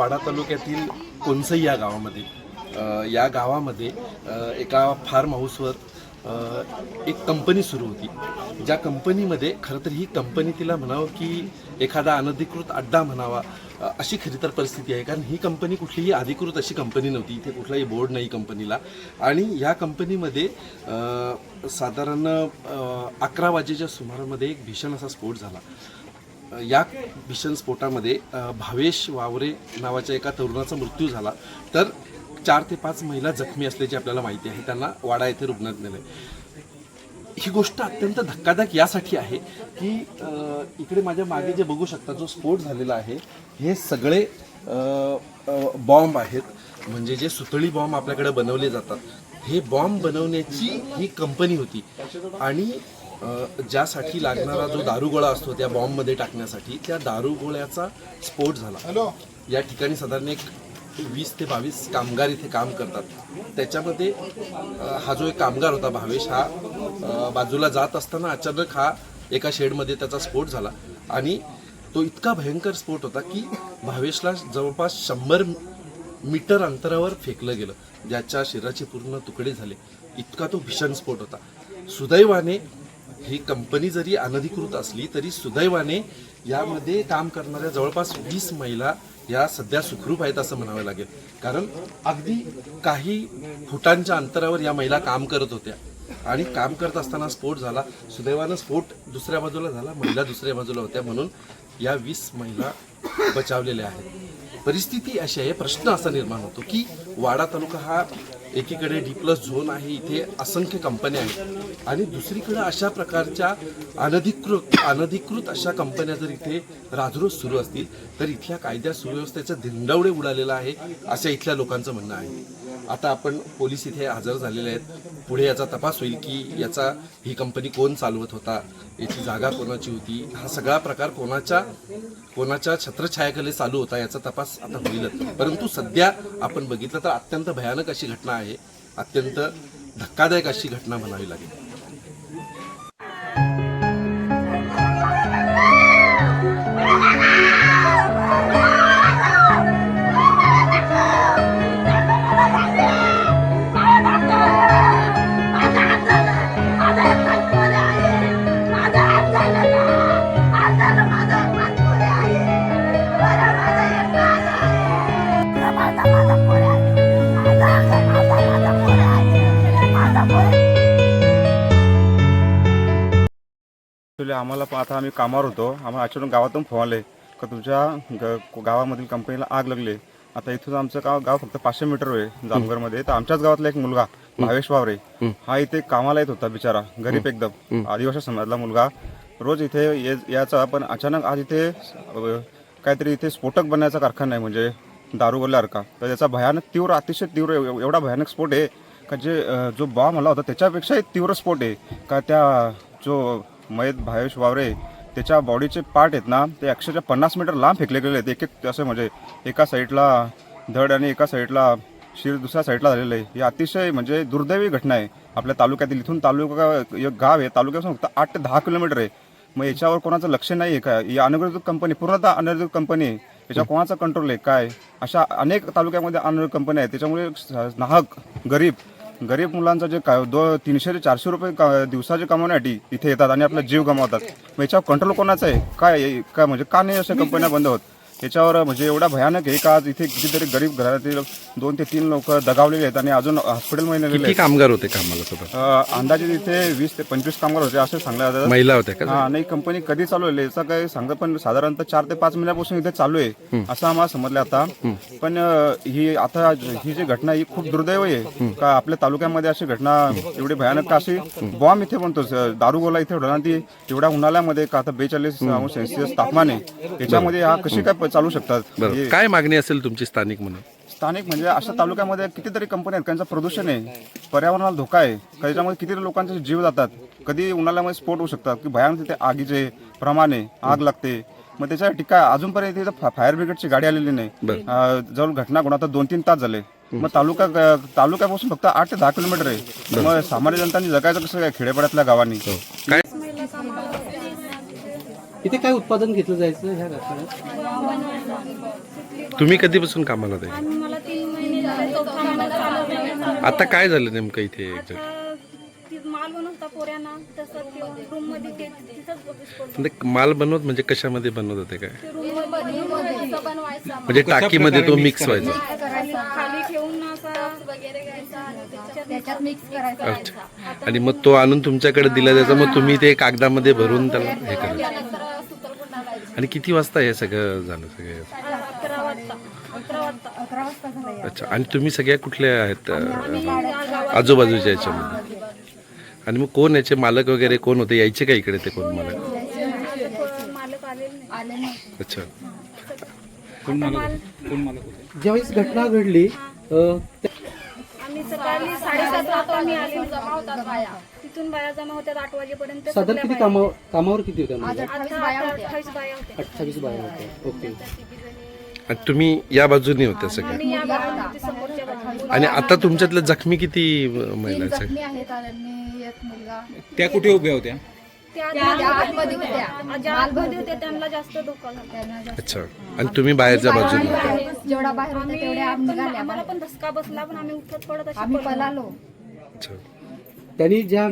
वाडा तालुक्यातील कोणसई या गावामध्ये या गावामध्ये एका फार्म हाऊसवर एक कंपनी सुरू होती. ज्या कंपनीमध्ये खरं तर ही कंपनी तिला म्हणावं की एखादा अनधिकृत अड्डा म्हणावा अशी खरी तर परिस्थिती आहे. कारण ही कंपनी कुठलीही अधिकृत अशी कंपनी नव्हती. इथे कुठलाही बोर्ड नाही कंपनीला. आणि या कंपनीमध्ये साधारण 11 वाजेच्या सुमारामध्ये एक भीषण असा स्फोट झाला. या भीषण स्फोटामध्ये भावेश वावरे नावाच्या एका तरुणाचा मृत्यू झाला. तर 4 ते 5 महिला जखमी असल्याची आपल्याला माहिती आहे. त्यांना वाडा येथे रुग्णालयात नेले. ही गोष्ट अत्यंत धक्कादायक यासाठी आहे की इकडे माझ्या मागे जे बघू शकता जो स्फोट झालेला आहे हे सगळे बॉम्ब आहेत. म्हणजे जे सुतळी बॉम्ब आपल्याकडे बनवले जातात हे बॉम्ब बनवण्याची ही कंपनी होती. आणि ज्यासाठी लागणारा जो दारुगोळा असतो त्या बॉम्बमध्ये टाकण्यासाठी त्या दारुगोळ्याचा स्फोट झाला. या ठिकाणी साधारण एक 20 ते 22 कामगार इथे काम करतात. त्याच्यामध्ये हा जो एक कामगार होता भावेश हा बाजूला जात असताना अचानक हा एका शेडमध्ये त्याचा स्फोट झाला. आणि तो इतका भयंकर स्फोट होता की भावेशला जवळपास 100 मीटर अंतरावर फेकलं गेलं. ज्याच्या शरीराचे पूर्ण तुकडे झाले. इतका तो भीषण स्फोट होता. सुदैवाने ही कंपनी जरी अनधिकृत असली तरी सुदैवाने यामध्ये काम करणाऱ्या जवळपास 20 महिला या सध्या सुखरूप आहेत असं म्हणावं लागेल. कारण अगदी काही फुटांच्या अंतरावर या महिला काम करत होत्या आणि काम करत असताना स्फोट झाला. सुदैवानं स्फोट दुसऱ्या बाजूला झाला, महिला दुसऱ्या बाजूला होत्या म्हणून या 20 महिला बचावलेल्या आहेत. परिस्थिती अशी आहे, प्रश्न असा निर्माण होतो की वाडा तालुका हा एकीकडे D+ झोन आहे, इथे असंख्य कंपन्या आहेत आणि दुसरीकडे अशा प्रकारच्या अनधिकृत अशा कंपन्या जर इथे राजरोज सुरू असतील तर इथल्या कायद्या सुव्यवस्थेचं धिंडवडे उडालेलं आहे असं इथल्या लोकांचं म्हणणं आहे. आता आपण पोलीस इथे हजर झालेले आहेत. पुढे याचा तपास होईल की ही कंपनी कोण चालवत होता, याची जागा कोणाची होती, हा सगळा प्रकार कोणाच्या छत्रछायाखाली चालू होता याचा तपास आता होईलच. परंतु सध्या आपण बघितलं तर अत्यंत भयानक अशी घटना आहे, अत्यंत धक्कादायक अशी घटना म्हणावी लागेल. आम्हाला आता आम्ही कामावर होतो. आम्हाला अचानक गावातून फोन आले का तुमच्या गावामधील कंपनीला आग लागली. आता इथून आमचं गाव फक्त 500 मीटर आहे जामगरमध्ये. तर आमच्याच गावातला एक मुलगा भावेश वावरे हा इथे कामाला येत होता. बिचारा गरीब एकदम आदिवासी समाजातला मुलगा रोज इथे याचा. पण अचानक आज इथे काहीतरी इथे स्फोटक बनण्याचा कारखाना आहे म्हणजे दारुगोळ्यासारखा. तर त्याचा भयानक तीव्र अतिशय तीव्र एवढा भयानक स्फोट आहे का जो बॉम्ब आला होता त्याच्यापेक्षाही तीव्र स्फोट आहे. का त्या जो मयत भावेश वावरे त्याच्या बॉडीचे पार्ट आहेत ना ते अक्षरशः 50 मीटर लांब फेकले गेले आहेत. एक असं म्हणजे एका साईडला धड आणि एका साईडला शिर दुसऱ्या साईडला झालेलं आहे. ही अतिशय म्हणजे दुर्दैवी घटना आहे आपल्या तालुक्यातील. इथून तालुका एक गाव आहे, तालुक्यापासून फक्त 8 ते 10 किलोमीटर आहे. मग याच्यावर कोणाचं लक्ष नाही आहे का? ही अनधिकृत कंपनी, पूर्णतः अनधिकृत कंपनी आहे. याच्यावर कोणाचा कंट्रोल आहे काय? अशा अनेक तालुक्यामध्ये अनधिकृत कंपन्या आहेत. त्याच्यामुळे नाहक गरीब मुलांचा जे 300 ते 400 रुपये दिवसाचे कमवण्यासाठी इथे येतात आणि आपला जीव गमावतात. मग याच्यावर कंट्रोल कोणाचा आहे काय म्हणजे का नाही अशा कंपन्या बंद होत? याच्यावर म्हणजे एवढा भयानक आहे का आज इथे कितीतरी गरीब घरातील 2 ते 3 लोक दगावलेले आहेत आणि अजून हॉस्पिटलमध्ये नेलेले आहेत. कामगार होते कामाला सोबत? अंदाजे इथे 20 ते 25 कामगार होते असं सांगलं जातं. महिला होत्या का? हा नाही, कंपनी कधी चालू आहे याचा काही सांगत, पण साधारणतः 4 ते 5 महिन्यापासून इथे चालू आहे असं आम्हाला समजलं आता. पण ही जी घटना ही खूप दुर्दैव आहे का आपल्या तालुक्यामध्ये अशी घटना एवढी भयानक का? अशी बॉम्ब इथे बनतो दारुगोळा इथे उडवला ती एवढ्या उन्हाळ्यामध्ये का? आता 42°C तापमान आहे. त्याच्यामध्ये हा कशी काय चालू शकतात? काय मागणी असेल तुमची स्थानिक म्हणून? स्थानिक म्हणजे अशा तालुक्यामध्ये कितीतरी कंपन्या आहेत, त्यांचं प्रदूषण आहे, पर्यावरणाला धोका आहे, त्याच्यामध्ये कितीतरी लोकांचे जीव जातात. कधी उन्हाळ्यामध्ये स्फोट होऊ शकतात की भयानक तिथे आगीचे प्रमाण आहे, आग लागते. मग त्याच्यासाठी काय अजूनपर्यंत तिथं फायर ब्रिगेडची गाडी आलेली नाही. जवळ घटना घडून आता 2-3 तास झाले. मग तालुक्यापासून फक्त 8 ते 10 किलोमीटर आहे. मग सामान्य जनतांनी जगायचं कसं काय खेडेपाड्यातल्या गावांनी? इथे काय उत्पादन घेतलं जायचं ह्या कारखान्यात? तुम्ही कधीपासून कामाला आहे? मला 3 महिने झाले, 4था महिना चालू आहे. आता काय झालं नेमकं इथे एक्झॅक्ट? आता ती माल बनवता पोऱ्यांना तसं रूम मध्ये तिथंच विस्फोट. म्हणजे माल बनवत म्हणजे कशामध्ये बनवत होते काय? रूम मध्ये बनवायचा म्हणजे टाकीमध्ये तो मिक्स व्हायचा. खाली ठेवून असा वगैरे घ्यायचा आणि त्याच्यात मिक्स करायचा. अच्छा. आणि मग तो आणून तुमच्याकडे दिला जायचा, मग तुम्ही ते कागदामध्ये भरून त्याला हे करायचं. त्यानंतर सुतलपूर लावायचं. आणि किती वाजता हे सगळं झालं सगळे? 11 वाजता झालं. अच्छा. आणि तुम्ही सगळ्या कुठल्या आहेत आजूबाजूच्या याच्यामध्ये? आणि मग कोण याचे मालक वगैरे कोण होते, यायचे का इकडे ते कोण मालक? मालक आले नाही. अच्छा. ज्यावेळेस घटना घडली आम्ही सकाळी 7:30 वाजता आम्ही आले, जमा होतात बाया. तिथून बाया जमा होत्यात 8 वाजेपर्यंत. साधारण किती कामावर किती होत्या म्हणजे? 28 बाया होत्या. 28 बाया होत्या. ओके. आणि तुम्ही या बाजूने होत्या सगळ्या? आम्ही या बाजूने, समोरच्या बाजूने. आणि आता तुमच्यातल्या जखमी किती महिला आहेत? जखमी आहेत आणि एक मुलगा त्या कुठे उभ्या होत्या? त्या आतमध्ये होत्या. ज्या आतमध्ये होत्या त्यांना जास्त धोका झाला. त्यांना जास्त- अच्छा. आणि तुम्ही बाहेरच्या बाजूने होत्या? जेवढा बाहेर होता तेवढ्या आम्ही निघाल्या. आम्हाला पण धसका बसला, पण आम्ही उठत पडत अशी आम्ही पडलो. पळालो. अच्छा. त्यांनी ज्यावेळेस